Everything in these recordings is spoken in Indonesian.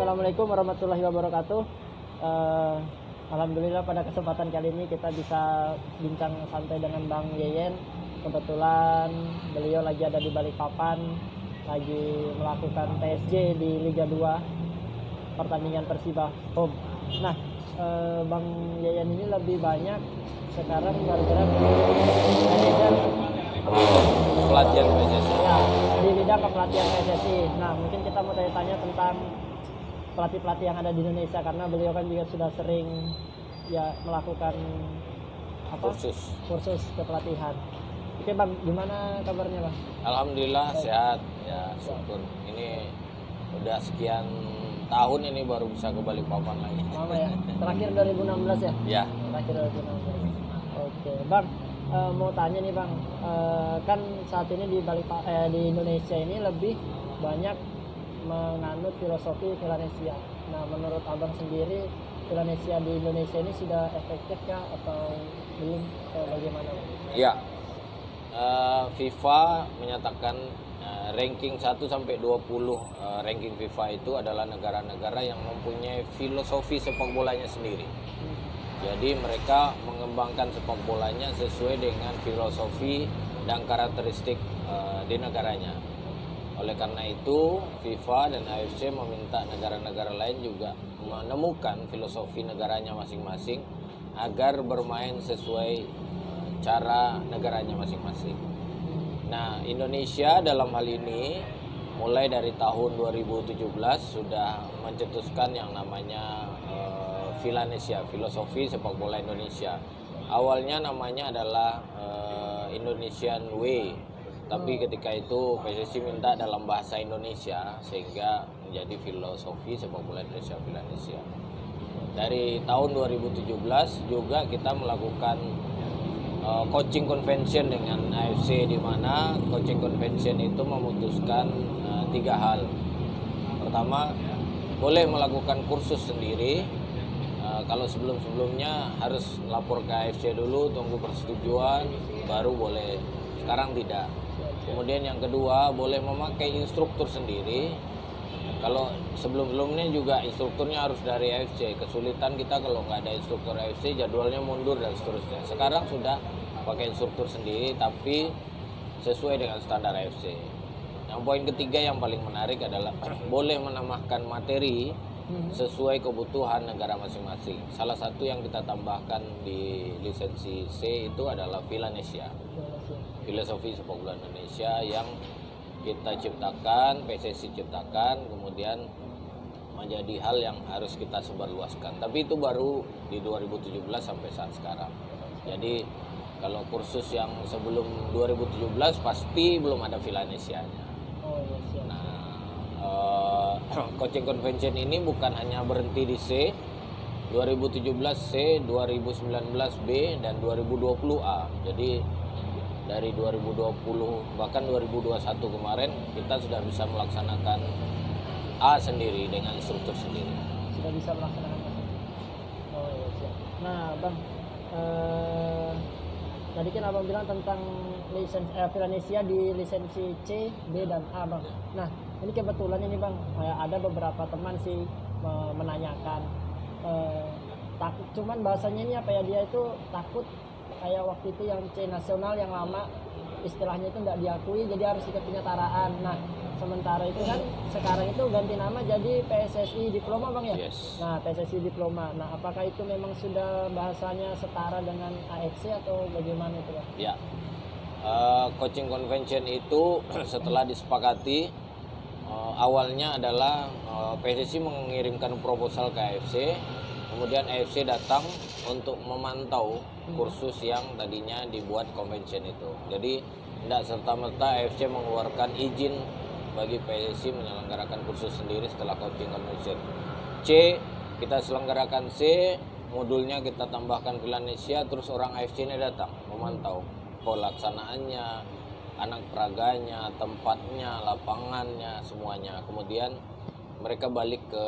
Assalamualaikum warahmatullahi wabarakatuh. Alhamdulillah pada kesempatan kali ini kita bisa bincang santai dengan Bang Yeyen. Kebetulan beliau lagi ada di Balikpapan, lagi melakukan TSJ di Liga 2 pertandingan Persiba home. Nah, Bang Yeyen ini lebih banyak sekarang bergerak manajer pelatihan PSSI. Ya, di bidang kepelatihan PSSI. Nah, mungkin kita mau tanya tentang pelatih-pelatih yang ada di Indonesia, karena beliau kan juga sudah sering ya melakukan kursus kepelatihan. Oke Bang, gimana kabarnya Bang? Alhamdulillah sehat ya, syukur. Ini udah sekian tahun ini baru bisa ke Balikpapan lagi. Lama ya. Terakhir 2016 ya? Ya. Terakhir 2016. Oke Bang, mau tanya nih Bang, kan saat ini di di Indonesia ini lebih banyak menganut filosofi Villanesia. Nah, menurut Abang sendiri Villanesia di Indonesia ini sudah efektif kah atau belum, atau bagaimana? Ya, FIFA menyatakan ranking 1 sampai 20 ranking FIFA itu adalah negara-negara yang mempunyai filosofi sepak bolanya sendiri. Jadi mereka mengembangkan sepak bolanya sesuai dengan filosofi dan karakteristik di negaranya. Oleh karena itu, FIFA dan AFC meminta negara-negara lain juga menemukan filosofi negaranya masing-masing agar bermain sesuai cara negaranya masing-masing. Nah, Indonesia dalam hal ini mulai dari tahun 2017 sudah mencetuskan yang namanya Villanesia, filosofi sepak bola Indonesia. Awalnya namanya adalah Indonesian Way. Tapi ketika itu PSSI minta dalam bahasa Indonesia sehingga menjadi filosofi sepak bola Indonesia Villanesia. Dari tahun 2017 juga kita melakukan coaching convention dengan AFC, di mana coaching convention itu memutuskan 3 hal. Pertama, boleh melakukan kursus sendiri. Kalau sebelum-sebelumnya harus lapor ke AFC dulu, tunggu persetujuan, baru boleh. Sekarang tidak. Kemudian yang kedua, boleh memakai instruktur sendiri. Kalau sebelum-sebelumnya juga instrukturnya harus dari AFC. Kesulitan kita kalau nggak ada instruktur AFC, jadwalnya mundur dan seterusnya. Sekarang sudah pakai instruktur sendiri, tapi sesuai dengan standar AFC. Yang poin ketiga yang paling menarik adalah boleh menambahkan materi sesuai kebutuhan negara masing-masing. Salah satu yang kita tambahkan di lisensi C itu adalah Villanesia, filosofi sepak bola Indonesia, yang kita ciptakan, PSSI ciptakan, kemudian menjadi hal yang harus kita sebarluaskan. Tapi itu baru di 2017 sampai saat sekarang. Jadi kalau kursus yang sebelum 2017 pasti belum ada Villanesianya. Coaching convention ini bukan hanya berhenti di C, 2017 C, 2019 B, dan 2020 A. Jadi dari 2020 bahkan 2021 kemarin kita sudah bisa melaksanakan A sendiri dengan instruktur sendiri. Sudah bisa melaksanakan. Oh iya siap. Nah Bang, tadi kan Abang bilang tentang lisensi Villanesia di lisensi C, B, dan A Bang. Nah ini kebetulan ini Bang, ada beberapa teman sih menanyakan takut, cuman bahasanya ini apa ya, dia itu takut kayak waktu itu yang C nasional yang lama istilahnya itu nggak diakui, jadi harus ikut penyetaraan. Nah sementara itu kan sekarang itu ganti nama jadi PSSI Diploma Bang ya. Yes. Nah PSSI Diploma, nah apakah itu memang sudah bahasanya setara dengan AFC atau bagaimana itu Bang? Ya, coaching convention itu setelah disepakati, awalnya adalah PSSI mengirimkan proposal ke AFC, kemudian AFC datang untuk memantau kursus yang tadinya dibuat convention itu. Jadi tidak serta-merta AFC mengeluarkan izin bagi PSSI menyelenggarakan kursus sendiri setelah coaching convention. C, kita selenggarakan C, modulnya kita tambahkan Villanesia, terus orang AFC ini datang memantau pelaksanaannya, anak peraganya, tempatnya, lapangannya, semuanya. Kemudian mereka balik ke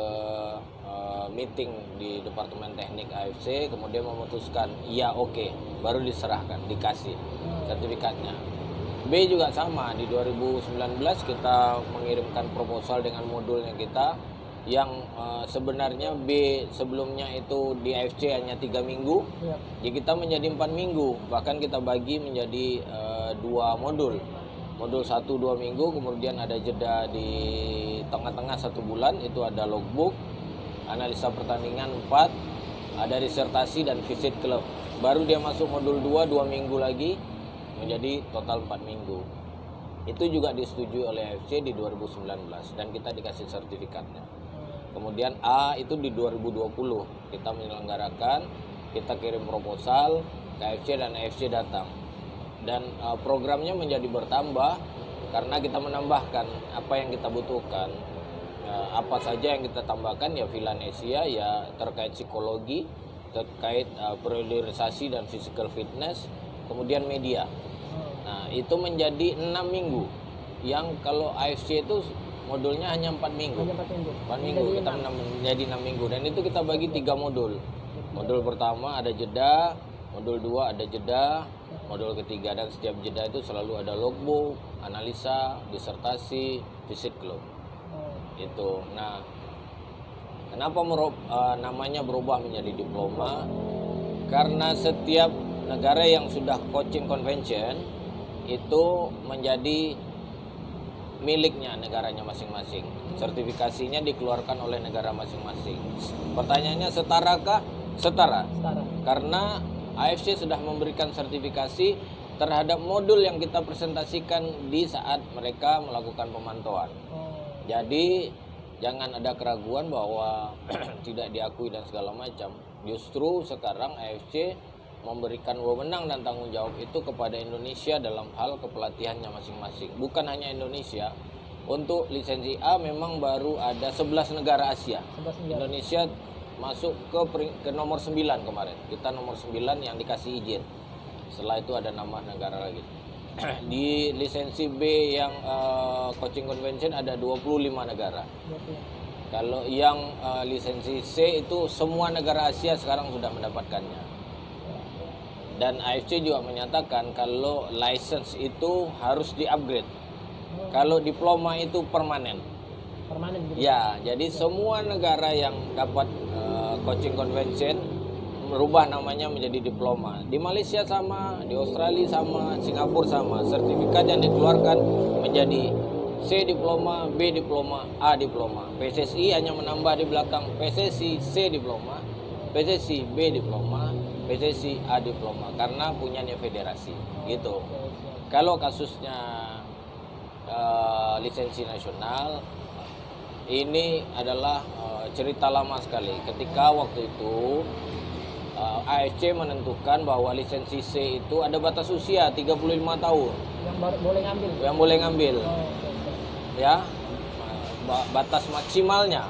meeting di Departemen Teknik AFC, kemudian memutuskan iya oke, baru diserahkan, dikasih sertifikatnya. B juga sama, di 2019 kita mengirimkan proposal dengan modulnya kita, yang sebenarnya B sebelumnya itu di AFC hanya 3 minggu, Iya. ya kita menjadi 4 minggu, bahkan kita bagi menjadi 2 modul. Modul 1-2 minggu, kemudian ada jeda di tengah-tengah 1 bulan, itu ada logbook, analisa pertandingan 4, ada disertasi dan visit klub. Baru dia masuk modul 2 minggu lagi, menjadi total 4 minggu. Itu juga disetujui oleh AFC di 2019 dan kita dikasih sertifikatnya. Kemudian A itu di 2020 kita menyelenggarakan, kita kirim proposal ke AFC dan AFC datang. Dan programnya menjadi bertambah karena kita menambahkan apa yang kita butuhkan. Apa saja yang kita tambahkan ya Villanesia, ya terkait psikologi, terkait priorisasi dan physical fitness, kemudian media. Nah, itu menjadi 6 minggu. Yang kalau AFC itu modulnya hanya 4 minggu. Hanya 4 minggu. 4 minggu kita menjadi 6 minggu dan itu kita bagi 3 modul. Modul pertama ada jeda, modul 2 ada jeda, modul ketiga, dan setiap jeda itu selalu ada logbook, analisa, disertasi, visit klub. Itu. Nah, kenapa namanya berubah menjadi diploma? Karena setiap negara yang sudah coaching convention itu menjadi miliknya negaranya masing-masing. Sertifikasinya dikeluarkan oleh negara masing-masing. Pertanyaannya setarakah? Setara. Karena AFC sudah memberikan sertifikasi terhadap modul yang kita presentasikan di saat mereka melakukan pemantauan. Jadi jangan ada keraguan bahwa tidak diakui dan segala macam. Justru sekarang AFC memberikan wewenang dan tanggung jawab itu kepada Indonesia dalam hal kepelatihannya masing-masing. Bukan hanya Indonesia. Untuk lisensi A memang baru ada 11 negara Asia. 11 negara. Indonesia masuk ke nomor 9 kemarin. Kita nomor 9 yang dikasih izin. Setelah itu ada nama negara lagi. Di lisensi B yang coaching convention ada 25 negara. Kalau yang lisensi C itu semua negara Asia sekarang sudah mendapatkannya. Dan AFC juga menyatakan kalau license itu harus di-upgrade. Kalau diploma itu permanen. Permanen gitu. Ya, jadi semua negara yang dapat coaching convention merubah namanya menjadi diploma. Di Malaysia sama, di Australia sama, Singapura sama. Sertifikat yang dikeluarkan menjadi C diploma, B diploma, A diploma. PSSI hanya menambah di belakang PSSI C diploma, PSSI B diploma, PSSI A diploma karena punyanya federasi gitu. Kalau kasusnya lisensi nasional ini adalah cerita lama sekali. Ketika waktu itu AFC menentukan bahwa lisensi C itu ada batas usia 35 tahun. Yang boleh ngambil. Yang boleh ngambil. Ya, batas maksimalnya.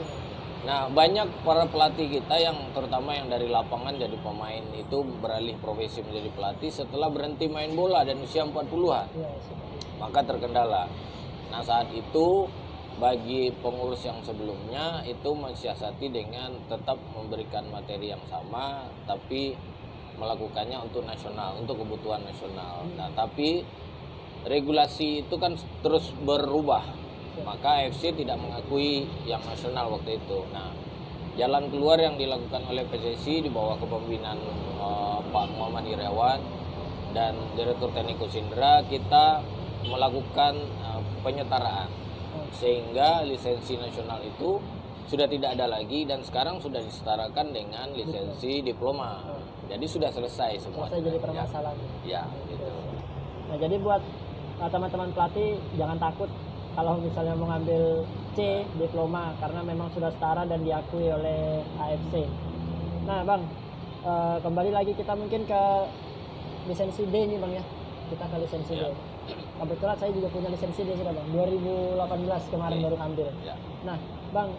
Nah, banyak para pelatih kita yang terutama yang dari lapangan jadi pemain itu beralih profesi menjadi pelatih setelah berhenti main bola dan usia 40-an. Maka terkendala. Nah, saat itu bagi pengurus yang sebelumnya itu mensiasati dengan tetap memberikan materi yang sama tapi melakukannya untuk nasional, untuk kebutuhan nasional. Nah, tapi regulasi itu kan terus berubah. Maka AFC tidak mengakui yang nasional waktu itu. Nah, jalan keluar yang dilakukan oleh PSSI di bawah kepemimpinan Pak Muhammad Irawan dan Direktur Teknik Coach Indra, kita melakukan penyetaraan sehingga lisensi nasional itu sudah tidak ada lagi dan sekarang sudah disetarakan dengan lisensi diploma. Jadi sudah selesai semua. Selesai jadi permasalahan. Ya, gitu. Nah, jadi buat teman-teman pelatih jangan takut kalau misalnya mau ngambil C diploma karena memang sudah setara dan diakui oleh AFC. Nah, Bang, kembali lagi kita mungkin ke lisensi D nih, Bang ya. Kita ke lisensi D. Kebetulan saya juga punya lisensi D sudah, Bang. 2018 kemarin baru ambil. Nah, Bang,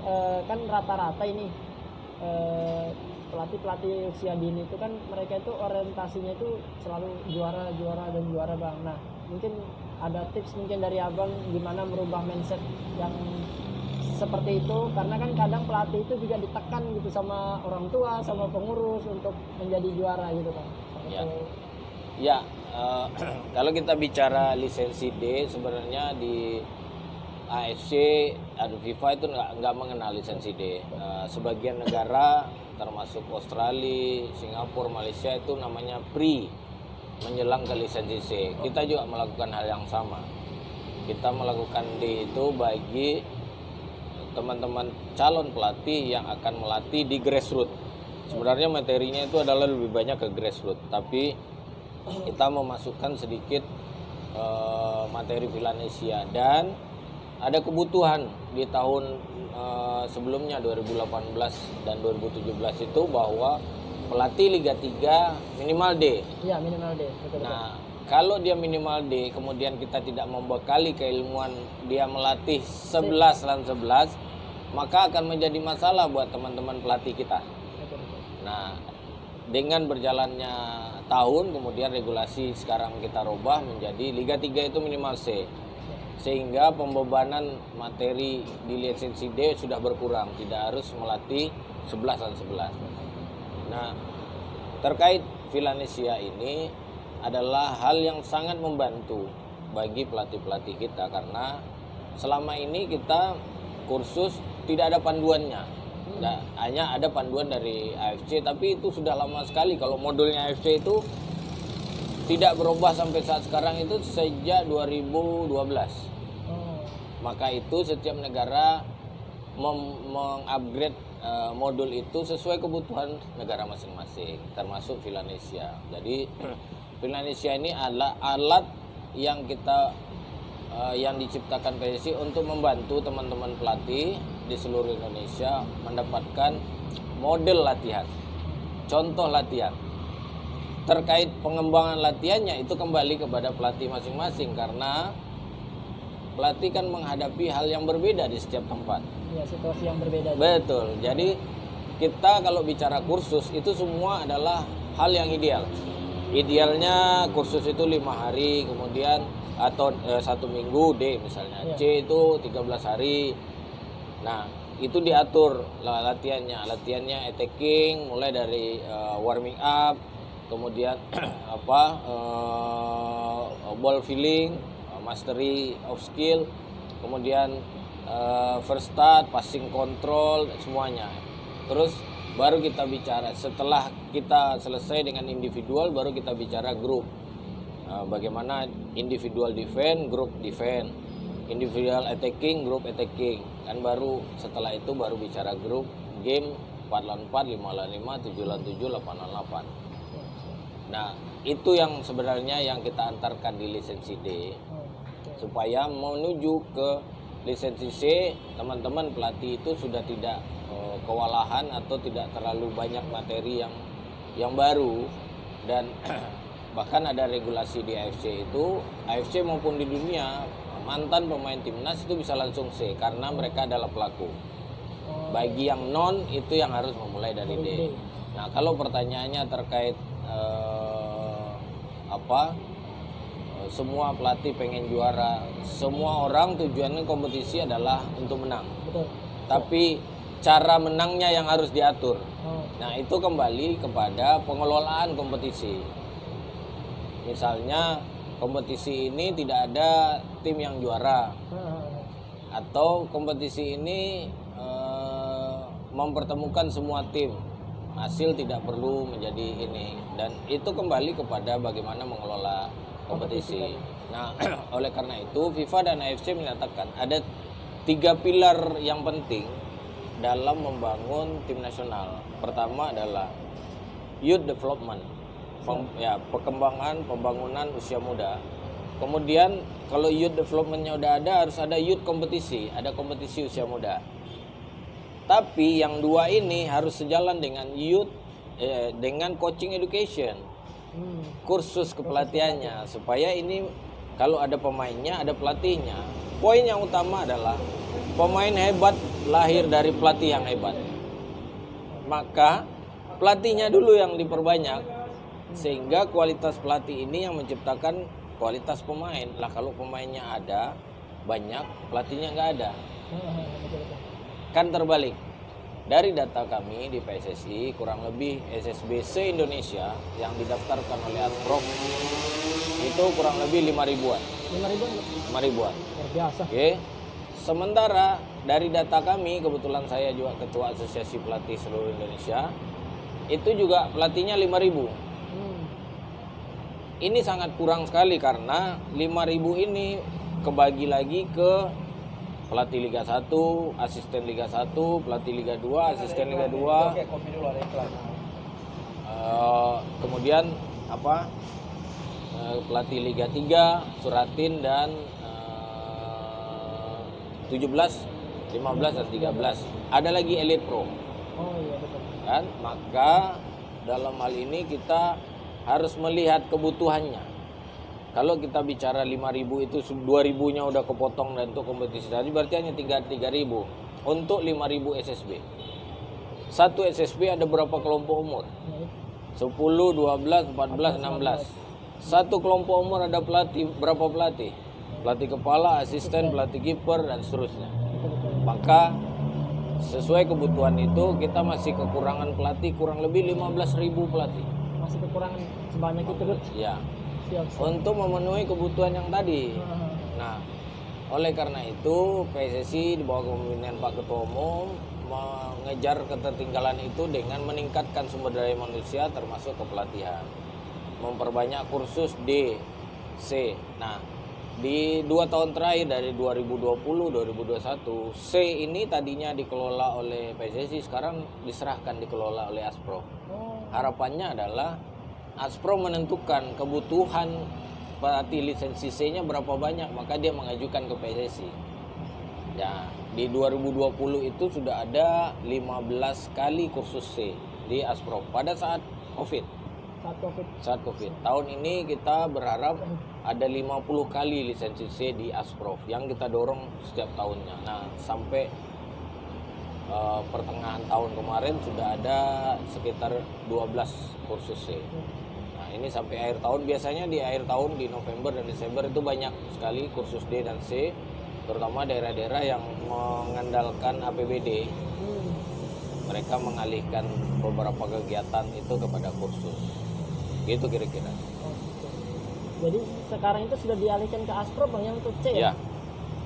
kan rata-rata ini pelatih-pelatih usia dini itu kan mereka itu orientasinya itu selalu juara, Bang. Nah, mungkin ada tips mungkin dari Abang gimana merubah mindset yang seperti itu, karena kan kadang pelatih itu juga ditekan gitu sama orang tua, sama pengurus untuk menjadi juara gitu, Bang. Kalau kita bicara lisensi D sebenarnya di AFC, ada FIFA itu nggak mengenal lisensi D. Sebagian negara termasuk Australia, Singapura, Malaysia itu namanya pre menjelang ke lisensi C. Kita juga melakukan hal yang sama. Kita melakukan D itu bagi teman-teman calon pelatih yang akan melatih di grassroots. Sebenarnya materinya itu adalah lebih banyak ke grassroots, tapi kita memasukkan sedikit materi Villanesia, dan ada kebutuhan di tahun sebelumnya 2018 dan 2017 itu bahwa pelatih Liga 3 minimal D. Iya, minimal D. Betul, Nah, kalau dia minimal D, kemudian kita tidak membekali keilmuan dia melatih 11 lawan 11, maka akan menjadi masalah buat teman-teman pelatih kita. betul. Nah, dengan berjalannya tahun, kemudian regulasi sekarang kita rubah menjadi Liga 3 itu minimal C. Sehingga pembebanan materi di lisensi D sudah berkurang, tidak harus melatih 11 dan 11. Nah, terkait Villanesia ini adalah hal yang sangat membantu bagi pelatih-pelatih kita, karena selama ini kita kursus tidak ada panduannya. Nah, hanya ada panduan dari AFC, tapi itu sudah lama sekali. Kalau modulnya AFC itu tidak berubah sampai saat sekarang itu sejak 2012. Maka itu setiap negara mengupgrade modul itu sesuai kebutuhan negara masing-masing, termasuk Villanesia. Jadi Villanesia ini adalah alat yang kita yang diciptakan PSSI untuk membantu teman-teman pelatih di seluruh Indonesia mendapatkan model latihan, contoh latihan. Terkait pengembangan latihannya itu kembali kepada pelatih masing-masing, karena pelatih kan menghadapi hal yang berbeda di setiap tempat. Ya, situasi yang berbeda. Betul. Jadi kita kalau bicara kursus itu semua adalah hal yang ideal. Idealnya kursus itu 5 hari, kemudian atau 1 minggu D misalnya. Ya. C itu 13 hari. Nah, itu diatur latihannya. Latihannya attacking mulai dari warming up, kemudian ball feeling, mastery of skill, kemudian first start, passing control, semuanya. Terus baru kita bicara, setelah kita selesai dengan individual, baru kita bicara grup. Bagaimana individual defense, group defense, individual attacking, group attacking. Kan baru setelah itu baru bicara grup, game 4 lawan 4, 5 lawan 5, 7 lawan 7, 8 lawan 8. Nah, itu yang sebenarnya yang kita antarkan di lisensi D. Supaya menuju ke lisensi C, teman-teman pelatih itu sudah tidak kewalahan atau tidak terlalu banyak materi yang baru. Dan bahkan ada regulasi di AFC itu, AFC maupun di dunia, mantan pemain timnas itu bisa langsung C karena mereka adalah pelaku. Bagi yang non itu yang harus memulai dari D. Nah, kalau pertanyaannya terkait semua pelatih pengen juara, semua orang tujuannya kompetisi adalah untuk menang. Betul. Tapi cara menangnya yang harus diatur. Nah, itu kembali kepada pengelolaan kompetisi. Misalnya kompetisi ini tidak ada tim yang juara, atau kompetisi ini mempertemukan semua tim, hasil tidak perlu menjadi ini, dan itu kembali kepada bagaimana mengelola kompetisi. Nah, oleh karena itu FIFA dan AFC menyatakan ada 3 pilar yang penting dalam membangun tim nasional. Pertama adalah youth development, perkembangan pembangunan usia muda. Kemudian kalau youth developmentnya udah ada, harus ada youth kompetisi, ada kompetisi usia muda. Tapi yang 2 ini harus sejalan dengan youth, dengan coaching education, kursus kepelatihannya, supaya ini kalau ada pemainnya, ada pelatihnya. Poin yang utama adalah pemain hebat lahir dari pelatih yang hebat. Maka pelatihnya dulu yang diperbanyak, sehingga kualitas pelatih ini yang menciptakan kualitas pemain. Lah kalau pemainnya ada banyak, pelatihnya nggak ada, kan terbalik. Dari data kami di PSSI, kurang lebih SSB se-Indonesia yang didaftarkan oleh Asprof itu kurang lebih 5 ribuan. 5 ribuan? 5 ribuan. Luar biasa. Oke. sementara dari data kami, kebetulan saya juga ketua Asosiasi Pelatih seluruh Indonesia, itu juga pelatihnya 5.000. Ini sangat kurang sekali karena 5.000 ini kebagi lagi ke pelatih Liga 1, asisten Liga 1, pelatih Liga 2, asisten Liga 2. Kemudian pelatih Liga 3, Suratin dan 17, 15 dan 13. Ada lagi Elite Pro. Oh iya betul. Kan? Maka dalam hal ini kita harus melihat kebutuhannya. Kalau kita bicara 5.000 itu 2.000-nya udah kepotong dan untuk kompetisi tadi berarti hanya 3.000 untuk 5.000 SSB. Satu SSB ada berapa kelompok umur? 10, 12, 14, 16. Satu kelompok umur ada pelatih, berapa pelatih? Pelatih kepala, asisten, pelatih kiper dan seterusnya. Maka sesuai kebutuhan itu kita masih kekurangan pelatih kurang lebih 15.000 pelatih. Masih kekurangan sebanyak itu, Coach. Ya. Siap. Untuk memenuhi kebutuhan yang tadi. Nah, oleh karena itu PSSI di bawah kepemimpinan Pak Ketua Umum mengejar ketertinggalan itu dengan meningkatkan sumber daya manusia termasuk kepelatihan, memperbanyak kursus D, C. Nah, di 2 tahun terakhir dari 2020-2021, C ini tadinya dikelola oleh PSSI, sekarang diserahkan dikelola oleh Asprof. Harapannya adalah Asprof menentukan kebutuhan pelatih lisensi C-nya berapa banyak, maka dia mengajukan ke PSSI. Ya, di 2020 itu sudah ada 15 kali kursus C di Asprof pada saat COVID. Saat COVID. Tahun ini kita berharap ada 50 kali lisensi C di Asprof yang kita dorong setiap tahunnya. Nah, sampai pertengahan tahun kemarin sudah ada sekitar 12 kursus C. Nah, ini sampai akhir tahun, biasanya di akhir tahun di November dan Desember itu banyak sekali kursus D dan C, terutama daerah-daerah yang mengandalkan APBD. Mereka mengalihkan beberapa kegiatan itu kepada kursus. Gitu kira-kira. Jadi sekarang itu sudah dialihkan ke Asprof Bang yang untuk C ya?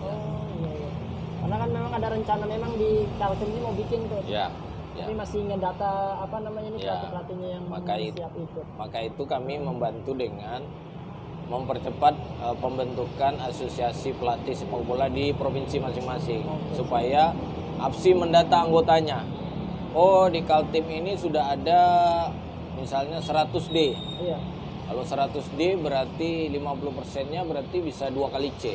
Oh iya. Karena kan memang ada rencana memang di Kalsel ini mau bikin tuh. Ya. Tapi masih ngedata apa namanya ini pelatih-pelatihnya yang siap ikut. Maka itu kami membantu dengan mempercepat pembentukan asosiasi pelatih sepak bola di provinsi masing-masing supaya APSI mendata anggotanya. Oh, di Kaltim ini sudah ada misalnya 100D. Iya. Kalau 100D berarti 50%-nya berarti bisa 2 kali C.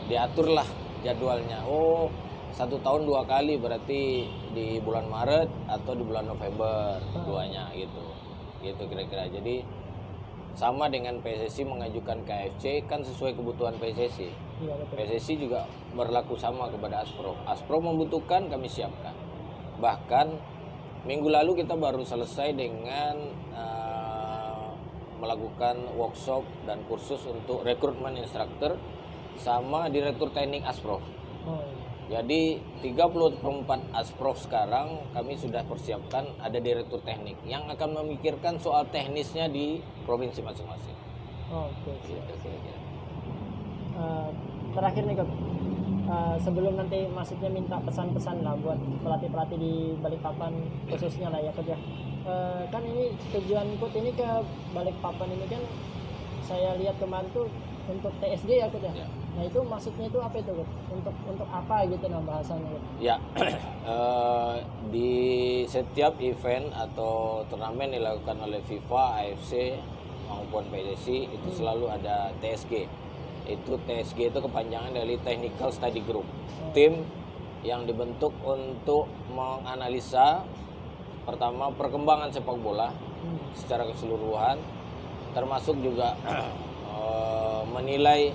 Diaturlah jadwalnya. Oh, 1 tahun 2 kali berarti di bulan Maret atau di bulan November duanya gitu. Gitu kira-kira. Jadi sama dengan PSSI mengajukan ke AFC kan sesuai kebutuhan PSSI. Iya, betul. PSSI juga berlaku sama kepada Asprof. Asprof membutuhkan, kami siapkan. Bahkan minggu lalu kita baru selesai dengan melakukan workshop dan kursus untuk rekrutmen instruktur sama direktur teknik Asprof. Jadi 34 Asprof sekarang kami sudah persiapkan ada direktur teknik yang akan memikirkan soal teknisnya di provinsi masing-masing. Oke. Gitu, kira-kira. Terakhir nih Coach, sebelum nanti maksudnya minta pesan-pesan lah buat pelatih-pelatih di Balikpapan khususnya lah ya Coach ya. Kan ini tujuan ikut ini ke Balikpapan ini kan saya lihat kemarin tuh untuk TSG ya Coach ya. Nah itu maksudnya itu apa itu Coach? Untuk apa gitu nah bahasanya Coach? Ya, di setiap event atau turnamen dilakukan oleh FIFA, AFC maupun PSSI itu selalu ada TSG. Itu TSG itu kepanjangan dari Technical Study Group. Tim yang dibentuk untuk menganalisa pertama perkembangan sepak bola secara keseluruhan, termasuk juga menilai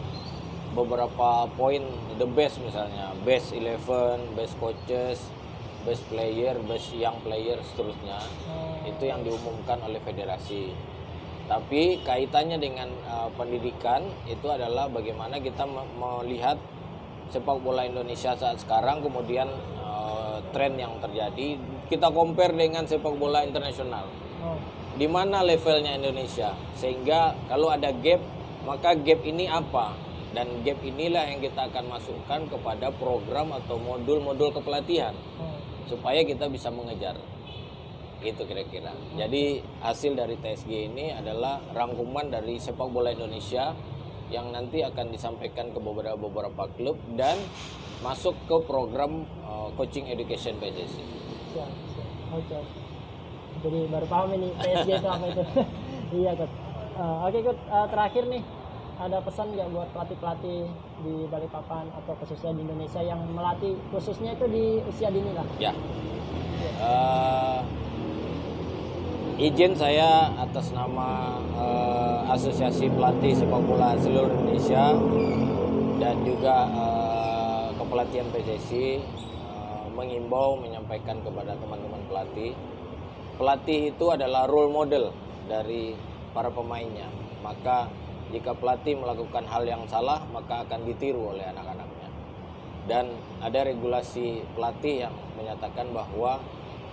beberapa poin the best, misalnya best 11, best coaches, best player, best young player, seterusnya. Itu yang diumumkan oleh federasi. Tapi kaitannya dengan pendidikan itu adalah bagaimana kita melihat sepak bola Indonesia saat sekarang, kemudian tren yang terjadi, kita compare dengan sepak bola internasional. Di mana levelnya Indonesia, sehingga kalau ada gap, maka gap ini apa? Dan gap inilah yang kita akan masukkan kepada program atau modul-modul kepelatihan supaya kita bisa mengejar. Itu kira-kira. Jadi hasil dari TSG ini adalah rangkuman dari sepak bola Indonesia yang nanti akan disampaikan ke beberapa klub dan masuk ke program coaching education PSSI. Siap. Oke. Jadi baru paham ini PSG itu apa itu. Iya, Coach. Oke, Coach. Terakhir nih, ada pesan nggak buat pelatih-pelatih di Balikpapan atau khususnya di Indonesia yang melatih khususnya itu di usia dini lah? Ya. Izin saya atas nama Asosiasi Pelatih Sepak Bola Seluruh Indonesia dan juga Kepelatihan PSSI mengimbau menyampaikan kepada teman-teman pelatih. Pelatih itu adalah role model dari para pemainnya. Maka jika pelatih melakukan hal yang salah, maka akan ditiru oleh anak-anaknya. Dan ada regulasi pelatih yang menyatakan bahwa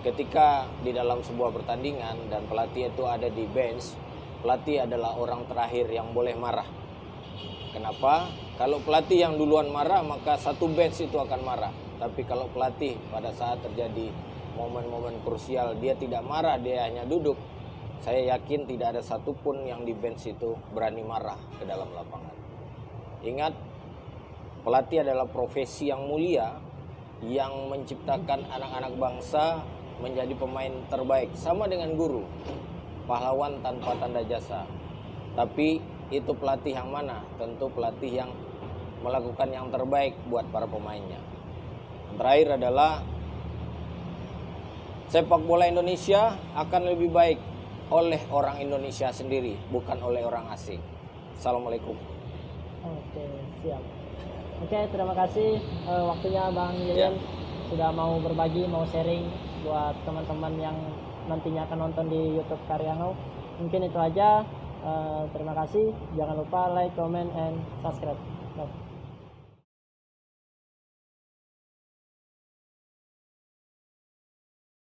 ketika di dalam sebuah pertandingan dan pelatih itu ada di bench, pelatih adalah orang terakhir yang boleh marah. Kenapa? Kalau pelatih yang duluan marah, maka satu bench itu akan marah. Tapi kalau pelatih pada saat terjadi momen-momen krusial, dia tidak marah, dia hanya duduk. Saya yakin tidak ada satupun yang di bench itu berani marah ke dalam lapangan. Ingat, pelatih adalah profesi yang mulia yang menciptakan anak-anak bangsa menjadi pemain terbaik. Sama dengan guru, pahlawan tanpa tanda jasa. Tapi itu pelatih yang mana? Tentu pelatih yang melakukan yang terbaik buat para pemainnya. Yang terakhir adalah sepak bola Indonesia akan lebih baik oleh orang Indonesia sendiri, bukan oleh orang asing. Assalamualaikum. Oke, siap. Oke, terima kasih waktunya Bang Lilian sudah mau berbagi, mau sharing buat teman-teman yang nantinya akan nonton di YouTube Karyano. Mungkin itu aja. Terima kasih. Jangan lupa like, comment, and subscribe. Bye.